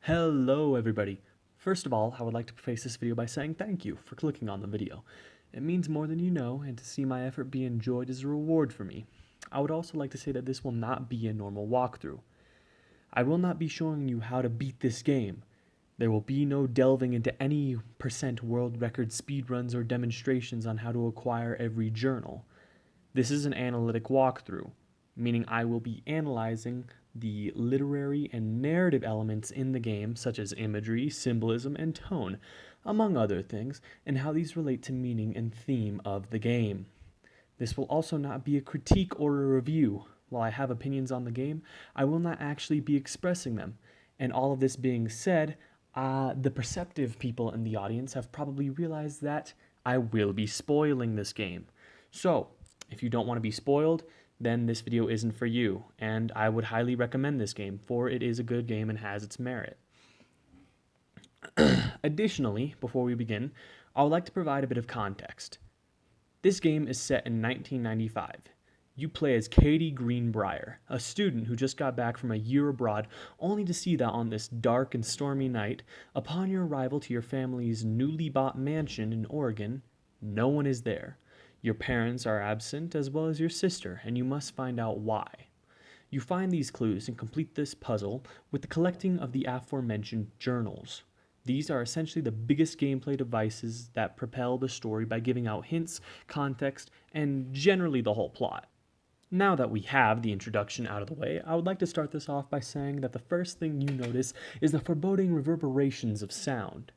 Hello everybody! First of all, I would like to preface this video by saying thank you for clicking on the video. It means more than you know, and to see my effort be enjoyed is a reward for me. I would also like to say that this will not be a normal walkthrough. I will not be showing you how to beat this game. There will be no delving into any percent world record speedruns or demonstrations on how to acquire every journal. This is an analytic walkthrough, meaning I will be analyzing the literary and narrative elements in the game, such as imagery, symbolism, and tone, among other things, and how these relate to meaning and theme of the game. This will also not be a critique or a review. While I have opinions on the game, I will not actually be expressing them. And all of this being said, the perceptive people in the audience have probably realized that I will be spoiling this game. So, if you don't want to be spoiled, then this video isn't for you, and I would highly recommend this game, for it is a good game and has its merit. Additionally, before we begin, I would like to provide a bit of context. This game is set in 1995. You play as Katie Greenbrier, a student who just got back from a year abroad, only to see that on this dark and stormy night, upon your arrival to your family's newly bought mansion in Oregon, no one is there. Your parents are absent, as well as your sister, and you must find out why. You find these clues and complete this puzzle with the collecting of the aforementioned journals. These are essentially the biggest gameplay devices that propel the story by giving out hints, context, and generally the whole plot. Now that we have the introduction out of the way, I would like to start this off by saying that the first thing you notice is the foreboding reverberations of sound.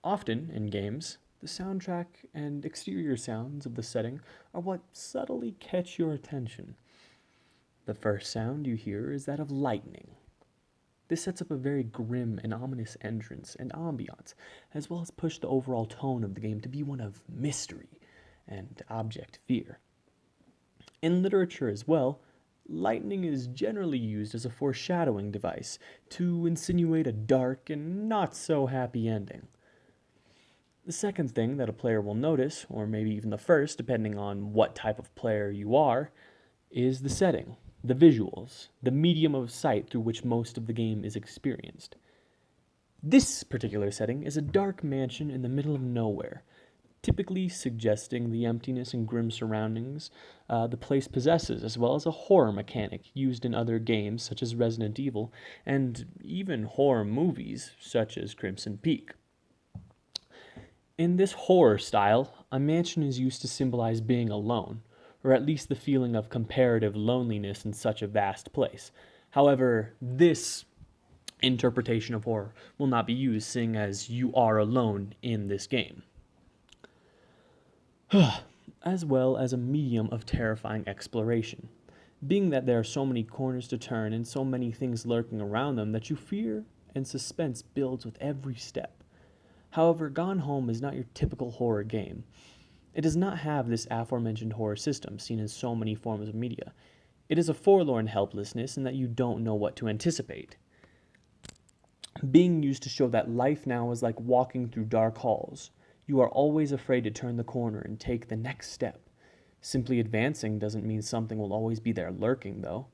Often, in games, the soundtrack and exterior sounds of the setting are what subtly catch your attention. The first sound you hear is that of lightning. This sets up a very grim and ominous entrance and ambiance, as well as push the overall tone of the game to be one of mystery and abject fear. In literature as well, lightning is generally used as a foreshadowing device to insinuate a dark and not so happy ending. The second thing that a player will notice, or maybe even the first, depending on what type of player you are, is the setting, the visuals, the medium of sight through which most of the game is experienced. This particular setting is a dark mansion in the middle of nowhere, typically suggesting the emptiness and grim surroundings the place possesses, as well as a horror mechanic used in other games such as Resident Evil, and even horror movies such as Crimson Peak. In this horror style, a mansion is used to symbolize being alone, or at least the feeling of comparative loneliness in such a vast place. However, this interpretation of horror will not be used, seeing as you are alone in this game. As well as a medium of terrifying exploration, being that there are so many corners to turn and so many things lurking around them that you fear and suspense builds with every step. However, Gone Home is not your typical horror game. It does not have this aforementioned horror system seen in so many forms of media. It is a forlorn helplessness in that you don't know what to anticipate, being used to show that life now is like walking through dark halls. You are always afraid to turn the corner and take the next step. Simply advancing doesn't mean something will always be there lurking, though.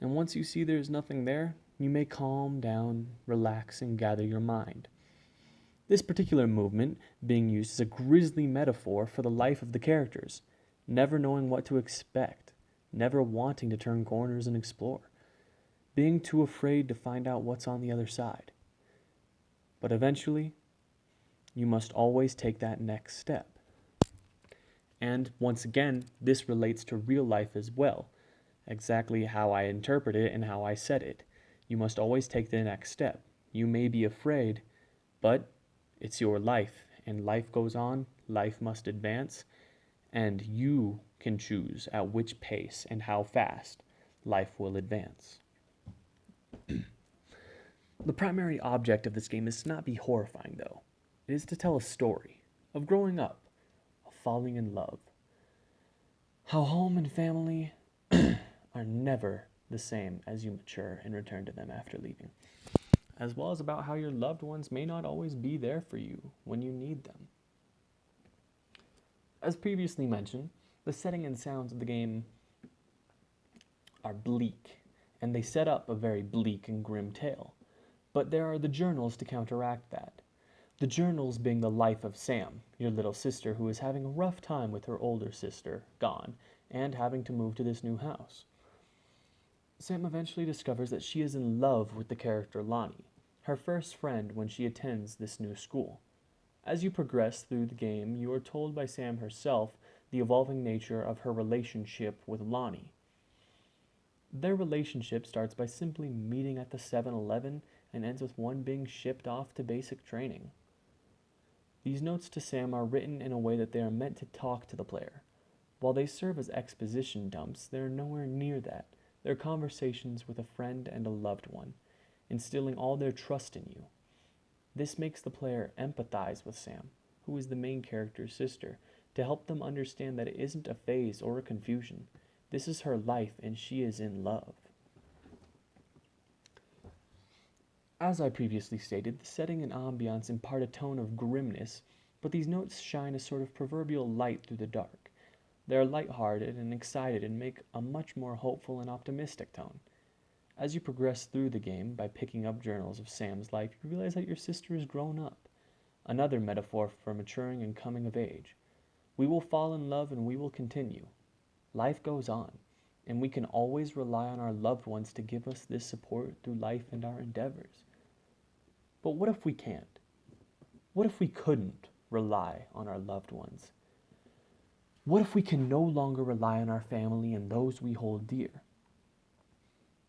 And once you see there's nothing there, you may calm down, relax, and gather your mind. This particular movement being used as a grisly metaphor for the life of the characters, never knowing what to expect, never wanting to turn corners and explore, being too afraid to find out what's on the other side. But eventually, you must always take that next step. And once again, this relates to real life as well, exactly how I interpret it and how I said it. You must always take the next step. You may be afraid, but it's your life, and life goes on, life must advance, and you can choose at which pace and how fast life will advance. The primary object of this game is to not be horrifying, though. It is to tell a story of growing up, of falling in love. How home and family are never the same as you mature and return to them after leaving, as well as about how your loved ones may not always be there for you when you need them. As previously mentioned, the setting and sounds of the game are bleak, and they set up a very bleak and grim tale. But there are the journals to counteract that. The journals being the life of Sam, your little sister who is having a rough time with her older sister, gone, and having to move to this new house. Sam eventually discovers that she is in love with the character Lonnie, her first friend when she attends this new school. As you progress through the game, you are told by Sam herself the evolving nature of her relationship with Lonnie. Their relationship starts by simply meeting at the 7-Eleven and ends with one being shipped off to basic training. These notes to Sam are written in a way that they are meant to talk to the player. While they serve as exposition dumps, they are nowhere near that. They're conversations with a friend and a loved one, instilling all their trust in you. This makes the player empathize with Sam, who is the main character's sister, to help them understand that it isn't a phase or a confusion. This is her life and she is in love. As I previously stated, the setting and ambiance impart a tone of grimness, but these notes shine a sort of proverbial light through the dark. They are lighthearted and excited and make a much more hopeful and optimistic tone. As you progress through the game by picking up journals of Sam's life, you realize that your sister has grown up. Another metaphor for maturing and coming of age. We will fall in love and we will continue. Life goes on, and we can always rely on our loved ones to give us this support through life and our endeavors. But what if we can't? What if we couldn't rely on our loved ones? What if we can no longer rely on our family and those we hold dear?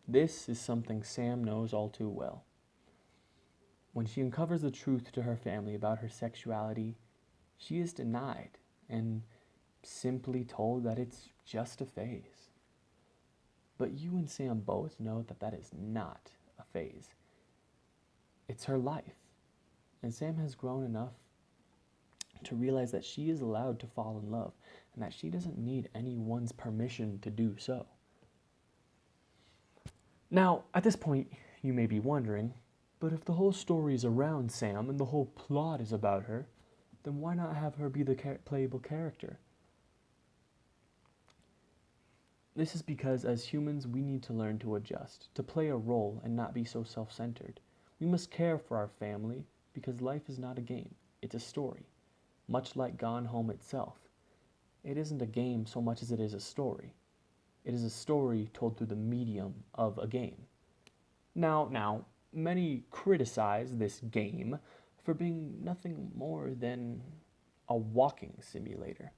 This is something Sam knows all too well. When she uncovers the truth to her family about her sexuality, she is denied and simply told that it's just a phase. But you and Sam both know that that is not a phase. It's her life. And Sam has grown enough to realize that she is allowed to fall in love and that she doesn't need anyone's permission to do so. Now, at this point, you may be wondering, but if the whole story is around Sam and the whole plot is about her, then why not have her be the playable character? This is because as humans, we need to learn to adjust, to play a role and not be so self-centered. We must care for our family because life is not a game, it's a story. Much like Gone Home itself. It isn't a game so much as it is a story. It is a story told through the medium of a game. Now, many criticize this game for being nothing more than a walking simulator,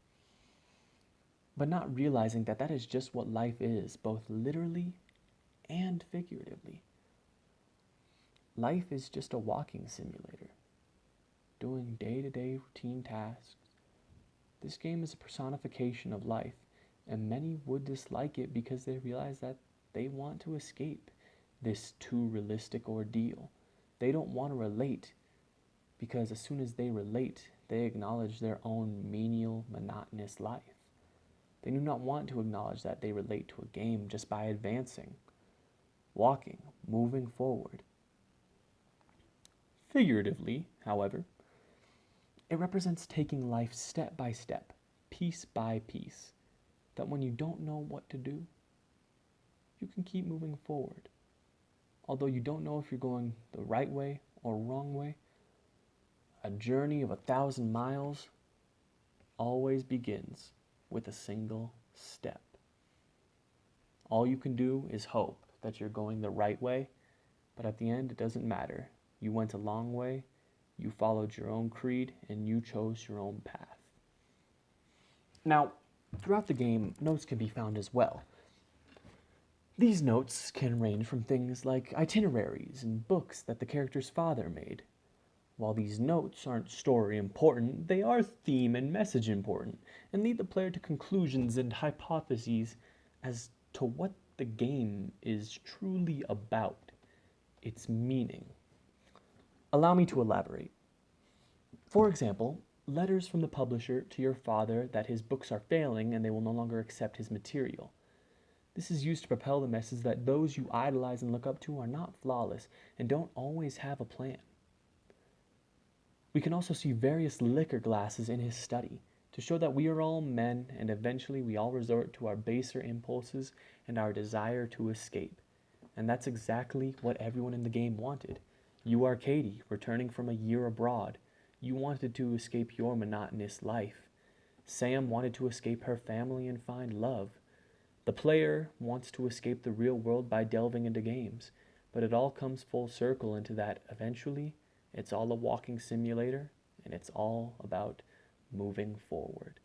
but not realizing that that is just what life is, both literally and figuratively. Life is just a walking simulator, doing day-to-day routine tasks. This game is a personification of life, and many would dislike it because they realize that they want to escape this too realistic ordeal. They don't want to relate because as soon as they relate, they acknowledge their own menial, monotonous life. They do not want to acknowledge that they relate to a game just by advancing, walking, moving forward. Figuratively, however, it represents taking life step by step, piece by piece, that when you don't know what to do, you can keep moving forward. Although you don't know if you're going the right way or wrong way, a journey of 1,000 miles always begins with a single step. All you can do is hope that you're going the right way, but at the end, it doesn't matter. You went a long way, you followed your own creed, and you chose your own path. Now, throughout the game, notes can be found as well. These notes can range from things like itineraries and books that the character's father made. While these notes aren't story important, they are theme and message important, and lead the player to conclusions and hypotheses as to what the game is truly about, its meaning. Allow me to elaborate. For example, letters from the publisher to your father that his books are failing and they will no longer accept his material. This is used to propel the message that those you idolize and look up to are not flawless and don't always have a plan. We can also see various liquor glasses in his study to show that we are all men and eventually we all resort to our baser impulses and our desire to escape. And that's exactly what everyone in the game wanted. You are Katie, returning from a year abroad. You wanted to escape your monotonous life. Sam wanted to escape her family and find love. The player wants to escape the real world by delving into games, but it all comes full circle into that eventually it's all a walking simulator and it's all about moving forward.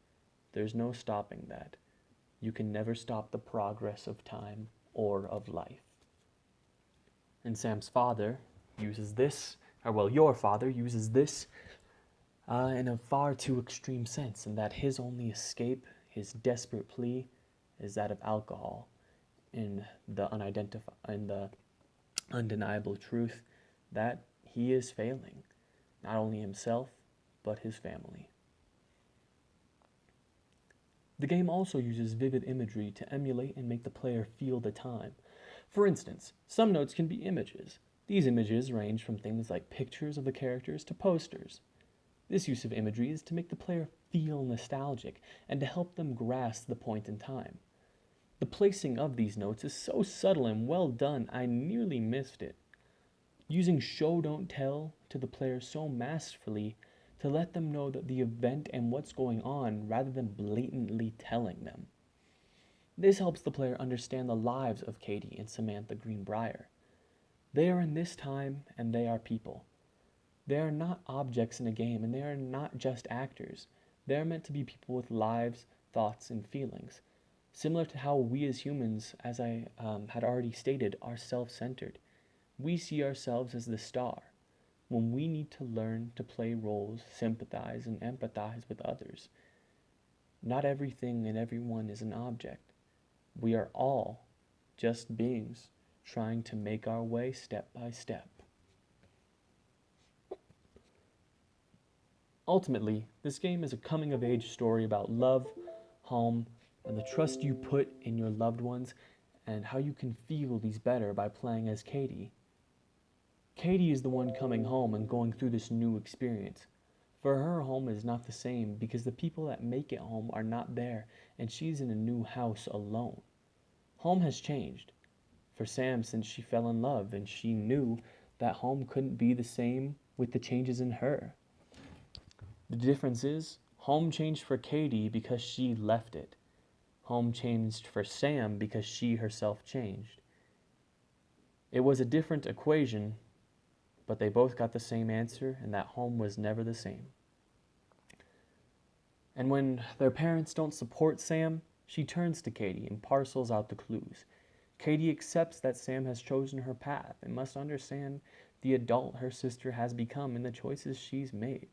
There's no stopping that. You can never stop the progress of time or of life. And Sam's father uses this, or well, your father uses this in a far too extreme sense, in that his only escape, his desperate plea, is that of alcohol, in the undeniable truth that he is failing, not only himself, but his family. The game also uses vivid imagery to emulate and make the player feel the time. For instance, some notes can be images. These images range from things like pictures of the characters to posters. This use of imagery is to make the player feel nostalgic and to help them grasp the point in time. The placing of these notes is so subtle and well done, I nearly missed it. Using show don't tell to the player so masterfully to let them know that the event and what's going on rather than blatantly telling them. This helps the player understand the lives of Katie and Samantha Greenbrier. They are in this time and they are people. They are not objects in a game and they are not just actors. They are meant to be people with lives, thoughts, and feelings. Similar to how we as humans, as I had already stated, are self-centered. We see ourselves as the star, when we need to learn to play roles, sympathize, and empathize with others. Not everything and everyone is an object. We are all just beings trying to make our way step by step. Ultimately, this game is a coming-of-age story about love, home, and the trust you put in your loved ones, and how you can feel these better by playing as Katie. Katie is the one coming home and going through this new experience. For her, home is not the same because the people that make it home are not there, and she's in a new house alone. Home has changed for Sam since she fell in love, and she knew that home couldn't be the same with the changes in her. The difference is, home changed for Katie because she left it. Home changed for Sam because she herself changed. It was a different equation, but they both got the same answer, and that home was never the same. And when their parents don't support Sam, she turns to Katie and parcels out the clues. Katie accepts that Sam has chosen her path and must understand the adult her sister has become and the choices she's made.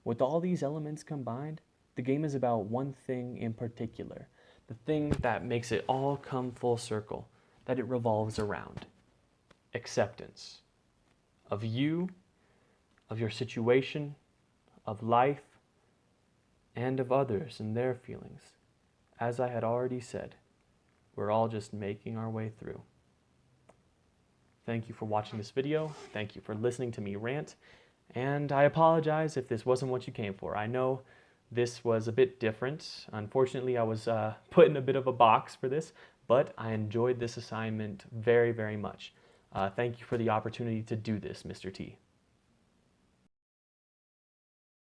With all these elements combined, the game is about one thing in particular, the thing that makes it all come full circle, that it revolves around: acceptance. Of you, of your situation, of life, and of others and their feelings. As I had already said, we're all just making our way through. Thank you for watching this video. Thank you for listening to me rant. And I apologize if this wasn't what you came for. I know this was a bit different. Unfortunately, I was put in a bit of a box for this, but I enjoyed this assignment very, very much. Thank you for the opportunity to do this, Mr. T.